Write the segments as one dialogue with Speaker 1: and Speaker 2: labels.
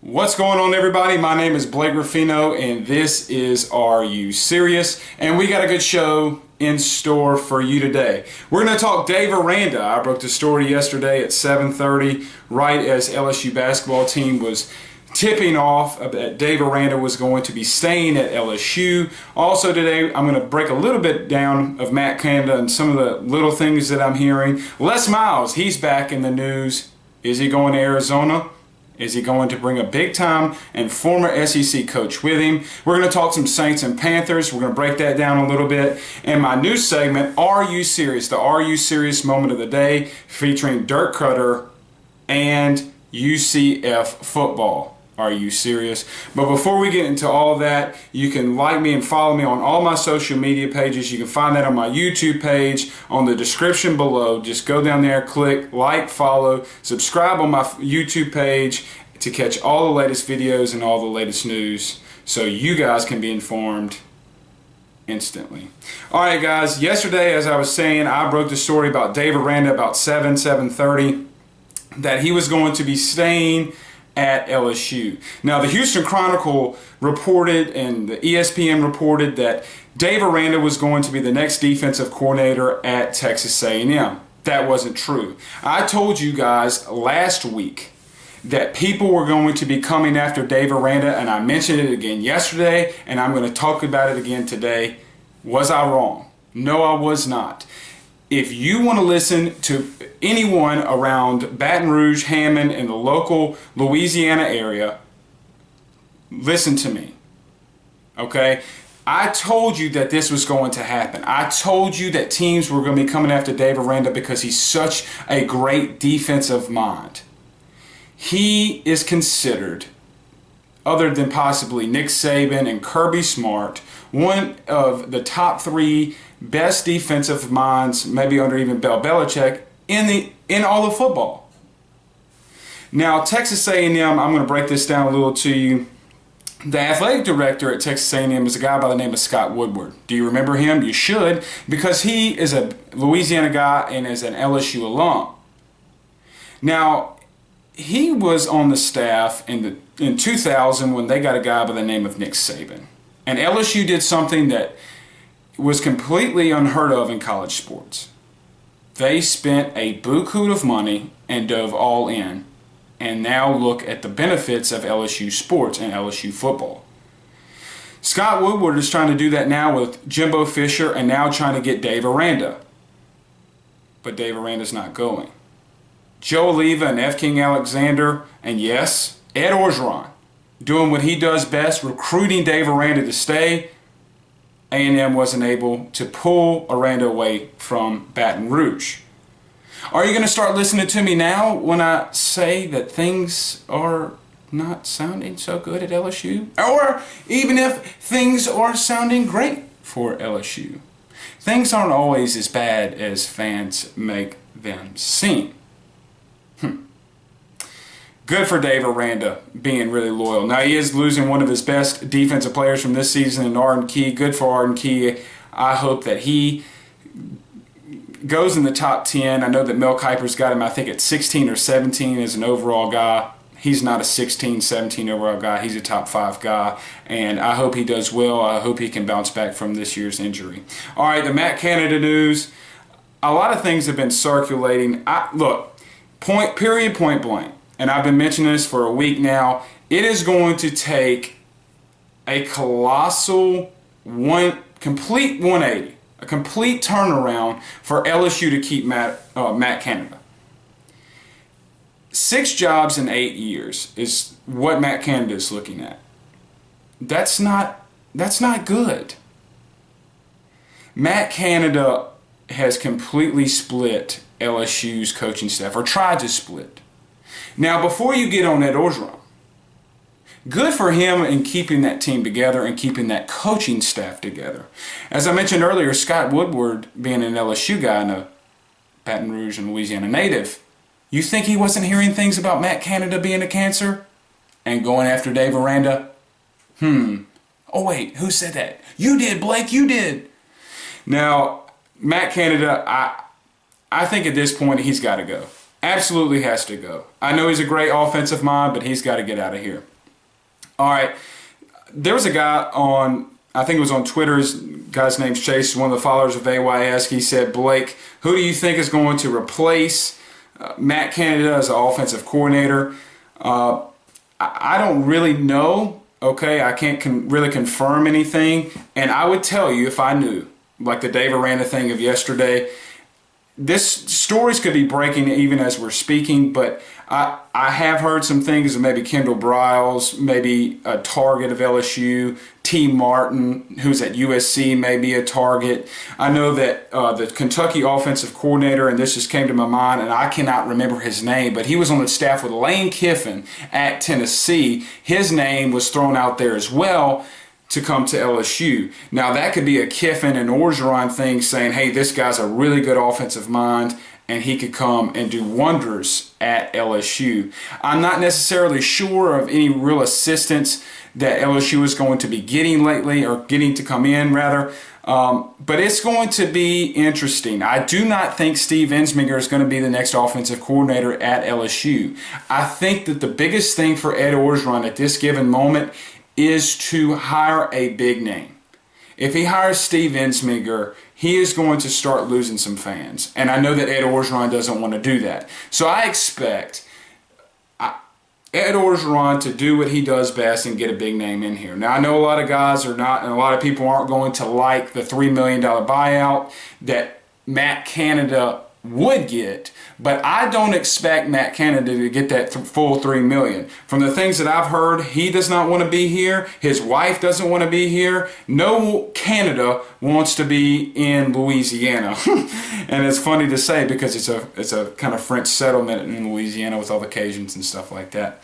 Speaker 1: What's going on, everybody? My name is Blake Ruffino and this is Are You Serious? And we got a good show in store for you today. We're going to talk Dave Aranda. I broke the story yesterday at 7:30, right as LSU basketball team was tipping off that Dave Aranda was going to be staying at LSU. Also today, I'm going to break a little bit down of Matt Canada and some of the little things that I'm hearing. Les Miles, he's back in the news. Is he going to Arizona? Is he going to bring a big-time and former SEC coach with him? We're going to talk some Saints and Panthers. We're going to break that down a little bit. And my new segment, Are You Serious? The Are You Serious moment of the day, featuring Dirk Cutter and UCF football. Are you serious? But before we get into all that, you can like me and follow me on all my social media pages. You can find that on my YouTube page, on the description below. Just go down there, click like, follow, subscribe on my YouTube page to catch all the latest videos and all the latest news so you guys can be informed instantly. Alright guys, yesterday, as I was saying, I broke the story about Dave Aranda about 7:30 that he was going to be staying at LSU. Now, the Houston Chronicle reported and the ESPN reported that Dave Aranda was going to be the next defensive coordinator at Texas A&M. That wasn't true. I told you guys last week that people were going to be coming after Dave Aranda, and I mentioned it again yesterday, and I'm going to talk about it again today. Was I wrong? No, I was not. If you want to listen to anyone around Baton Rouge, Hammond, and the local Louisiana area, listen to me, okay? I told you that this was going to happen. I told you that teams were going to be coming after Dave Aranda because he's such a great defensive mind. He is considered, other than possibly Nick Saban and Kirby Smart, one of the top three best defensive minds, maybe under even Bill Belichick, in all of football. Now, Texas A&M, I'm going to break this down a little to you. The athletic director at Texas A&M is a guy by the name of Scott Woodward. Do you remember him? You should, because he is a Louisiana guy and is an LSU alum. Now, he was on the staff in 2000 when they got a guy by the name of Nick Saban. And LSU did something that was completely unheard of in college sports. They spent a buku of money and dove all in. And now look at the benefits of LSU sports and LSU football. Scott Woodward is trying to do that now with Jimbo Fisher and now trying to get Dave Aranda. But Dave Aranda's not going. Joe Oliva and F. King Alexander, and yes, Ed Orgeron, doing what he does best, recruiting Dave Aranda to stay. A&M wasn't able to pull Aranda away from Baton Rouge. Are you going to start listening to me now when I say that things are not sounding so good at LSU? Or even if things are sounding great for LSU? Things aren't always as bad as fans make them seem. Good for Dave Aranda being really loyal. Now, he is losing one of his best defensive players from this season in Arden Key. Good for Arden Key. I hope that he goes in the top 10. I know that Mel Kiper's got him, I think, at 16 or 17 as an overall guy. He's not a 16, 17 overall guy. He's a top 5 guy. And I hope he does well. I hope he can bounce back from this year's injury. All right, the Matt Canada news. A lot of things have been circulating. Look, point blank. And I've been mentioning this for a week now. It is going to take a colossal complete 180, a complete turnaround for LSU to keep Matt Canada. 6 jobs in 8 years is what Matt Canada is looking at. That's not good. Matt Canada has completely split LSU's coaching staff, or tried to split. Now, before you get on Ed Orgeron, good for him in keeping that team together and keeping that coaching staff together. As I mentioned earlier, Scott Woodward, being an LSU guy and a Baton Rouge and Louisiana native, you think he wasn't hearing things about Matt Canada being a cancer and going after Dave Aranda? Oh wait, who said that? You did, Blake, you did. Now, Matt Canada, I think at this point he's got to go. absolutely has to go. I know he's a great offensive mind, but he's got to get out of here. All right. There was a guy on, I think it was on Twitter, his guy's name's Chase, one of the followers of AYS. He said, Blake, who do you think is going to replace Matt Canada as an offensive coordinator? I don't really know. Okay, I can't really confirm anything. And I would tell you if I knew, like the Dave Aranda thing of yesterday, this stories could be breaking even as we're speaking, but I have heard some things of maybe Kendall Briles, maybe a target of LSU, T. Martin, who's at USC, may be a target. I know that the Kentucky offensive coordinator, and this just came to my mind, and I cannot remember his name, but he was on the staff with Lane Kiffin at Tennessee. His name was thrown out there as well to come to LSU. Now that could be a Kiffin and Orgeron thing saying, hey, this guy's a really good offensive mind and he could come and do wonders at LSU. I'm not necessarily sure of any real assistance that LSU is going to be getting lately, or getting to come in rather, but it's going to be interesting. I do not think Steve Ensminger is going to be the next offensive coordinator at LSU. I think that the biggest thing for Ed Orgeron at this given moment is to hire a big name. If he hires Steve Ensminger, he is going to start losing some fans. And I know that Ed Orgeron doesn't want to do that. So I expect Ed Orgeron to do what he does best and get a big name in here. Now, I know a lot of guys are not, and a lot of people aren't going to like the $3 million buyout that Matt Canada would get, but I don't expect Matt Canada to get that full $3 million. From the things that I've heard, he does not want to be here. His wife doesn't want to be here. No Canada wants to be in Louisiana. And it's funny to say because it's a kind of French settlement in Louisiana with all the Cajuns and stuff like that.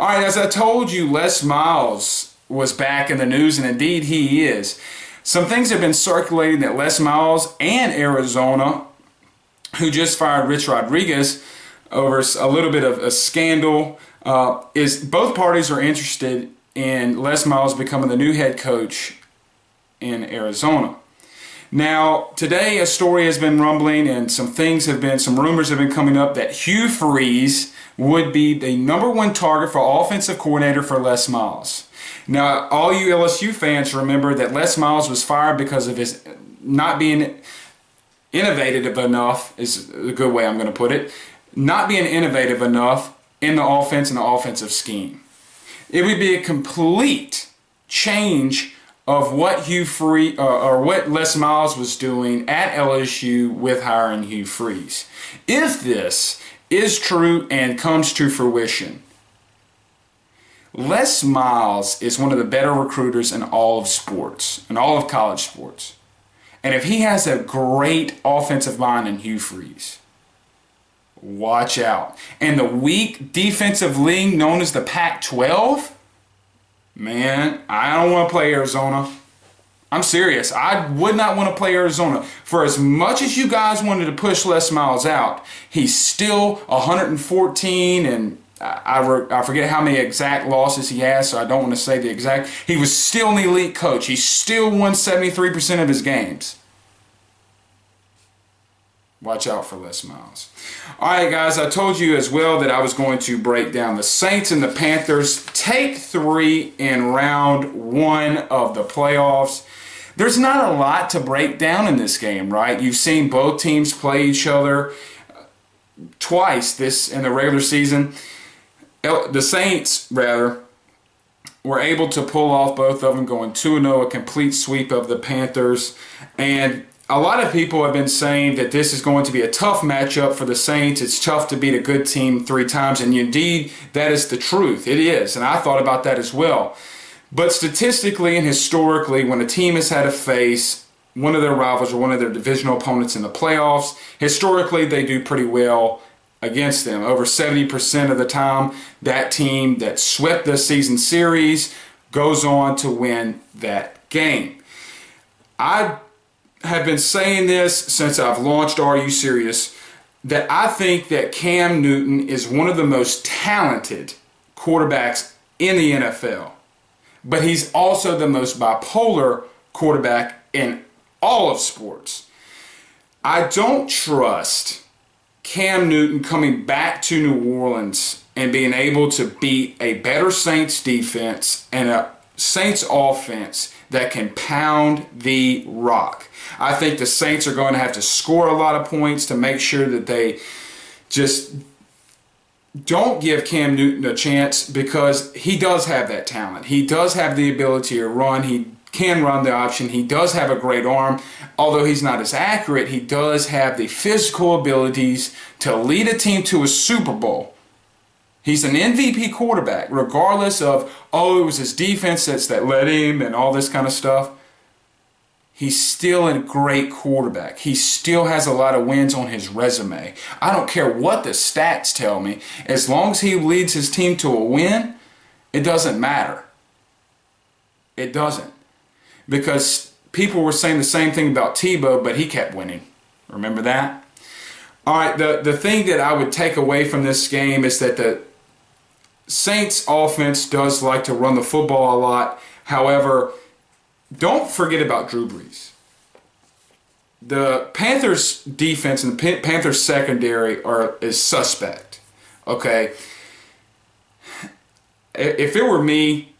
Speaker 1: All right, as I told you, Les Miles was back in the news, and indeed he is. Some things have been circulating that Les Miles and Arizona, who just fired Rich Rodriguez over a little bit of a scandal, is both parties are interested in Les Miles becoming the new head coach in Arizona. Now, today a story has been rumbling and some rumors have been coming up that Hugh Freeze would be the #1 target for offensive coordinator for Les Miles. Now, all you LSU fans remember that Les Miles was fired because of his not being innovative enough, is a good way I'm going to put it, not being innovative enough in the offense and the offensive scheme. It would be a complete change of what what Les Miles was doing at LSU with hiring Hugh Freeze. If this is true and comes to fruition, Les Miles is one of the better recruiters in all of sports, in all of college sports. And if he has a great offensive mind in Hugh Freeze, watch out. And the weak defensive league known as the Pac-12, man, I don't want to play Arizona. I'm serious. I would not want to play Arizona. For as much as you guys wanted to push Les Miles out, he's still 114 and I forget how many exact losses he has, so I don't want to say the exact. He was still an elite coach. He still won 73% of his games. Watch out for Les Miles. All right, guys, I told you as well that I was going to break down the Saints and the Panthers. Take 3 in round 1 of the playoffs. There's not a lot to break down in this game, right? You've seen both teams play each other twice in the regular season. The Saints, rather, were able to pull off both of them, going 2-0, a complete sweep of the Panthers. And a lot of people have been saying that this is going to be a tough matchup for the Saints. It's tough to beat a good team 3 times, and indeed, that is the truth. It is, and I thought about that as well. But statistically and historically, when a team has had to face one of their rivals or one of their divisional opponents in the playoffs, historically they do pretty well against them. Over 70% of the time, that team that swept the season series goes on to win that game. I have been saying this since I've launched Are You Serious, that I think that Cam Newton is one of the most talented quarterbacks in the NFL. But he's also the most bipolar quarterback in all of sports. I don't trust Cam Newton coming back to New Orleans and being able to beat a better Saints defense and a Saints offense that can pound the rock. I think the Saints are going to have to score a lot of points to make sure that they just don't give Cam Newton a chance, because he does have that talent. He does have the ability to run. He can run the option. He does have a great arm. Although he's not as accurate, he does have the physical abilities to lead a team to a Super Bowl. He's an MVP quarterback, regardless of, oh, it was his defense that led him and all this kind of stuff. He's still a great quarterback. He still has a lot of wins on his resume. I don't care what the stats tell me. As long as he leads his team to a win, it doesn't matter. It doesn't. Because people were saying the same thing about Tebow, but he kept winning. Remember that? All right, the thing that I would take away from this game is that the Saints offense does like to run the football a lot. However, don't forget about Drew Brees. The Panthers defense and the Panthers secondary is suspect. Okay? If it were me,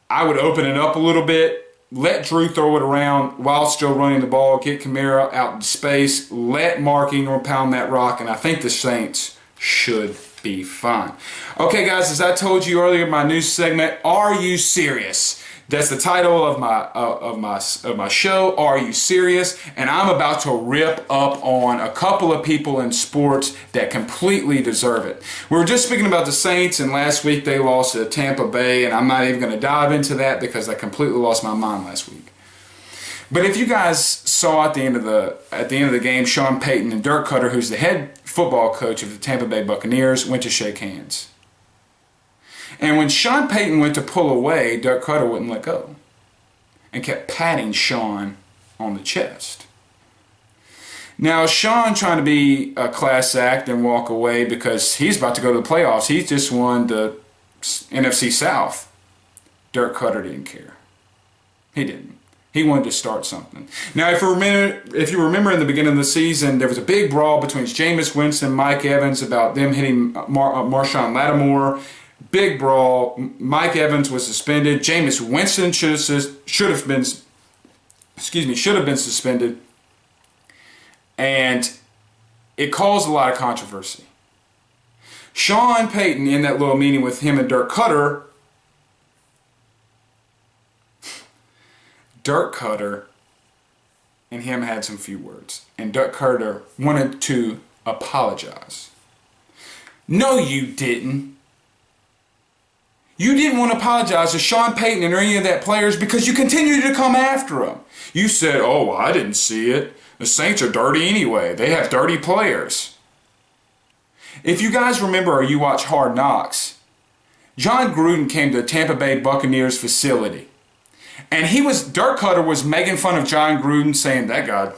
Speaker 1: I would open it up a little bit. Let Drew throw it around while still running the ball. Get Kamara out in space. Let Mark Ingram pound that rock. And I think the Saints should be fine. Okay, guys, as I told you earlier in my news segment, Are You Serious? That's the title of my show, Are You Serious? And I'm about to rip up on a couple of people in sports that completely deserve it. We were just speaking about the Saints, and last week they lost to Tampa Bay, and I'm not even going to dive into that because I completely lost my mind last week. But if you guys saw at the end of the game, Sean Payton and Dirk Koetter, who's the head football coach of the Tampa Bay Buccaneers, went to shake hands. And when Sean Payton went to pull away, Dirk Koetter wouldn't let go and kept patting Sean on the chest. Now, Sean trying to be a class act and walk away because he's about to go to the playoffs. He just won the NFC South. Dirk Koetter didn't care. He didn't. He wanted to start something. Now, if you remember in the beginning of the season, there was a big brawl between Jameis Winston and Mike Evans about them hitting Marshawn Lattimore. Big brawl. Mike Evans was suspended. Jameis Winston should have been suspended, and it caused a lot of controversy. Sean Payton, in that little meeting with him and Dirk Koetter and him had some few words, and Dirk Koetter wanted to apologize. No, you didn't. You didn't want to apologize to Sean Payton or any of that players because you continued to come after them. You said, oh, well, I didn't see it. The Saints are dirty anyway. They have dirty players. If you guys remember or you watch Hard Knocks, John Gruden came to the Tampa Bay Buccaneers facility. And Dirk Koetter was making fun of John Gruden, saying, that guy,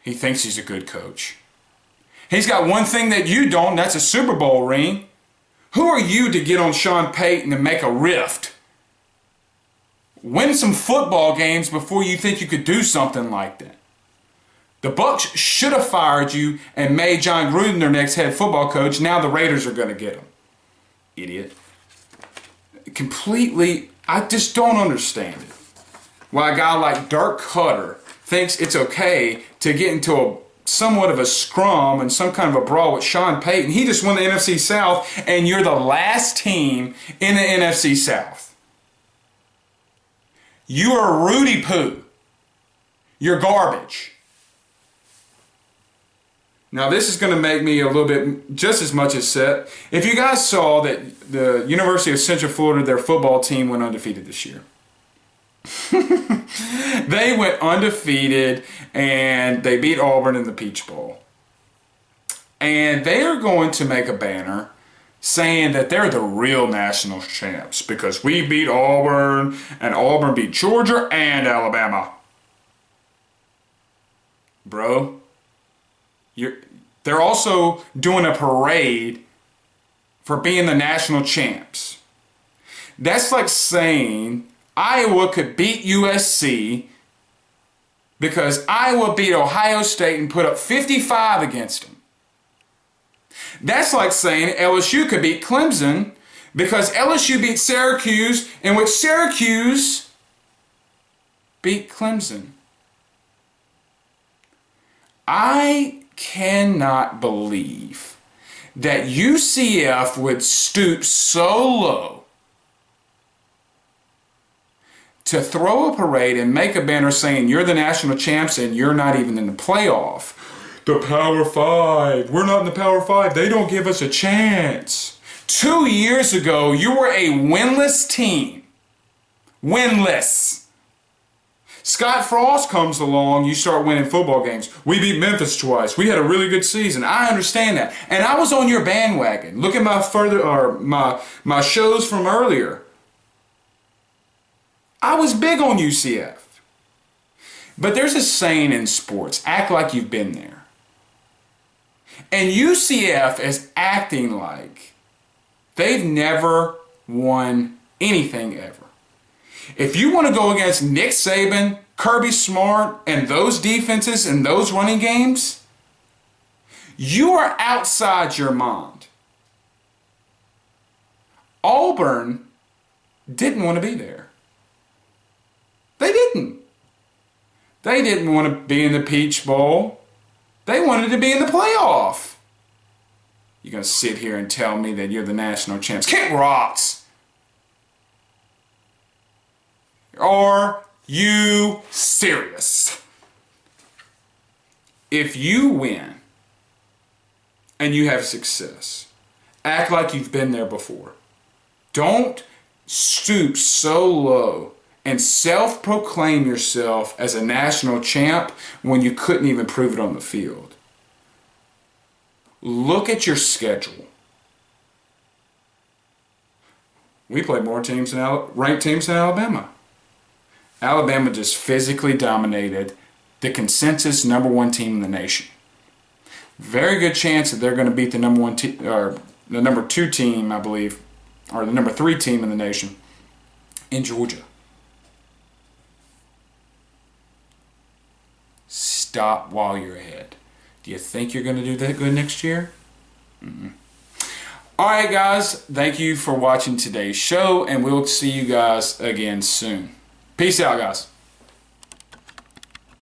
Speaker 1: he thinks he's a good coach. He's got one thing that you don't, and that's a Super Bowl ring. Who are you to get on Sean Payton and make a rift? Win some football games before you think you could do something like that. The Bucs should have fired you and made John Gruden their next head football coach. Now the Raiders are going to get him. Idiot. Completely, I just don't understand it. Why a guy like Dirk Koetter thinks it's okay to get into somewhat of a scrum and some kind of a brawl with Sean Payton. He just won the NFC South, and you're the last team in the NFC South. You are Rudy Poo. You're garbage. Now, this is going to make me a little bit just as much upset. If you guys saw that the University of Central Florida, their football team went undefeated this year. They went undefeated and they beat Auburn in the Peach Bowl. And they are going to make a banner saying that they're the real national champs because we beat Auburn and Auburn beat Georgia and Alabama. Bro, they're also doing a parade for being the national champs. That's like saying Iowa could beat USC, because Iowa beat Ohio State and put up 55 against them. That's like saying LSU could beat Clemson because LSU beat Syracuse, in which Syracuse beat Clemson. I cannot believe that UCF would stoop so low to throw a parade and make a banner saying you're the national champs and you're not even in the playoff. The Power Five. We're not in the Power Five. They don't give us a chance. 2 years ago, you were a winless team. Winless. Scott Frost comes along, you start winning football games. We beat Memphis twice. We had a really good season. I understand that. And I was on your bandwagon. Look at my shows from earlier. I was big on UCF. But there's a saying in sports, act like you've been there. And UCF is acting like they've never won anything ever. If you want to go against Nick Saban, Kirby Smart, and those defenses and those running games, you are outside your mind. Auburn didn't want to be there. They didn't. They didn't want to be in the Peach Bowl. They wanted to be in the playoff. You're going to sit here and tell me that you're the national champs. Kick rocks. Are you serious? If you win and you have success, act like you've been there before. Don't stoop so low and self-proclaim yourself as a national champ when you couldn't even prove it on the field. Look at your schedule. We played more teams than ranked teams than Alabama. Alabama just physically dominated the consensus #1 team in the nation. Very good chance that they're going to beat the #1 team, or the #2 team, I believe, or the #3 team in the nation in Georgia. Stop while you're ahead. Do you think you're going to do that good next year? All right, guys. Thank you for watching today's show, and we'll see you guys again soon. Peace out, guys.